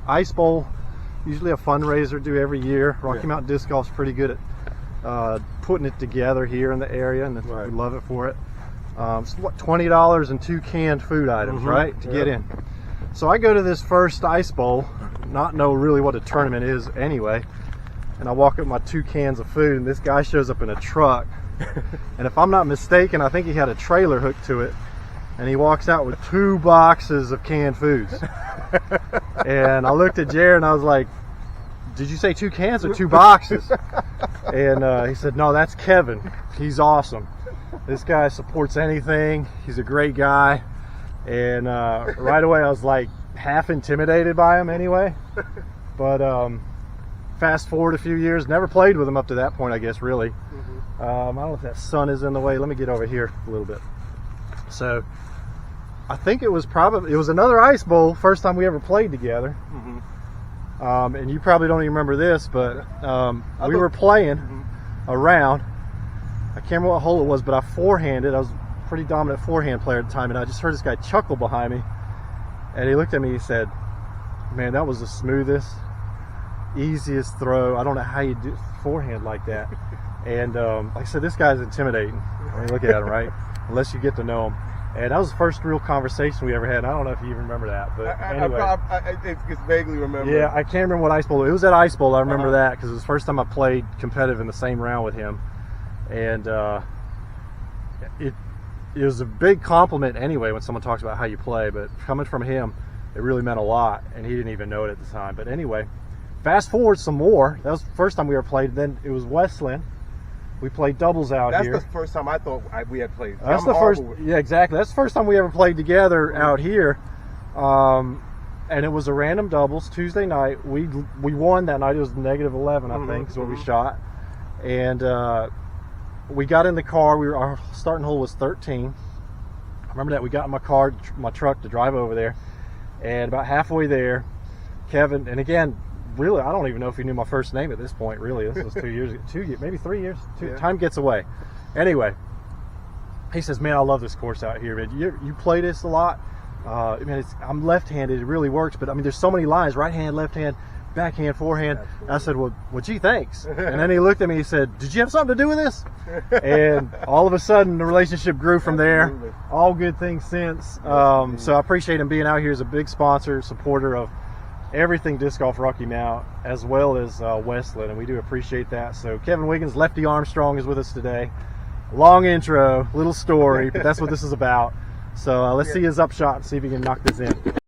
ice bowl, usually a fundraiser do every year. Rocky Mountain Disc Golf's pretty good at putting it together here in the area, and we love it for it. It's what, $20 and 2 canned food items, right, to get in. So I go to this first ice bowl, not know really what a tournament is anyway, and I walk up with my 2 cans of food, and this guy shows up in a truck. And if I'm not mistaken, I think he had a trailer hooked to it, and he walks out with 2 boxes of canned foods. And I looked at Jared and I was like, did you say 2 cans or 2 boxes? And he said, no, that's Kevin. He's awesome. This guy supports anything. He's a great guy. And right away I was like half intimidated by him anyway. But fast forward a few years, never played with him up to that point, I guess, really. I don't know if that sun is in the way. Let me get over here a little bit. So I think it was another ice bowl, first time we ever played together. And you probably don't even remember this, but we were playing around. I can't remember what hole it was, but I forehanded. I was a pretty dominant forehand player at the time, and I just heard this guy chuckle behind me. And he looked at me and he said, man, that was the smoothest, easiest throw. I don't know how you do forehand like that. And like I said, this guy's intimidating. I mean, look at him, right? Unless you get to know him. And that was the first real conversation we ever had. And I don't know if you even remember that, but anyway. It's vaguely remember. Yeah, I can't remember what ice bowl. It was at ice bowl. I remember that because it was the first time I played competitive in the same round with him. And it was a big compliment anyway when someone talks about how you play. But coming from him, it really meant a lot. And he didn't even know it at the time. But anyway, fast forward some more. That was the first time we ever played. Then it was Westland. We played doubles out here. That's the first time I thought we had played. That's the first. Yeah, exactly. That's the first time we ever played together out here, and it was a random doubles Tuesday night. We won that night. It was -11, I think, is what we shot, and we got in the car. Our starting hole was 13. I remember that we got in my truck to drive over there, and about halfway there, Kevin, and again, really, I don't even know if he knew my first name at this point, really. This was 2 years ago, maybe 3 years. Time gets away. Anyway, he says, man, I love this course out here, man. You play this a lot? Man, I'm left-handed. It really works. But, I mean, there's so many lines, right hand, left hand, backhand, forehand. I said, well, gee, thanks. And then he looked at me and he said, did you have something to do with this? And all of a sudden, the relationship grew from there. All good things since. So I appreciate him being out here as a big sponsor, supporter of everything Disc Golf Rocky Mount, as well as Westland, and we do appreciate that. So Kevin Wiggins, Lefty Armstrong, is with us today. Long intro, little story, but that's what this is about. So let's see his upshot and see if he can knock this in.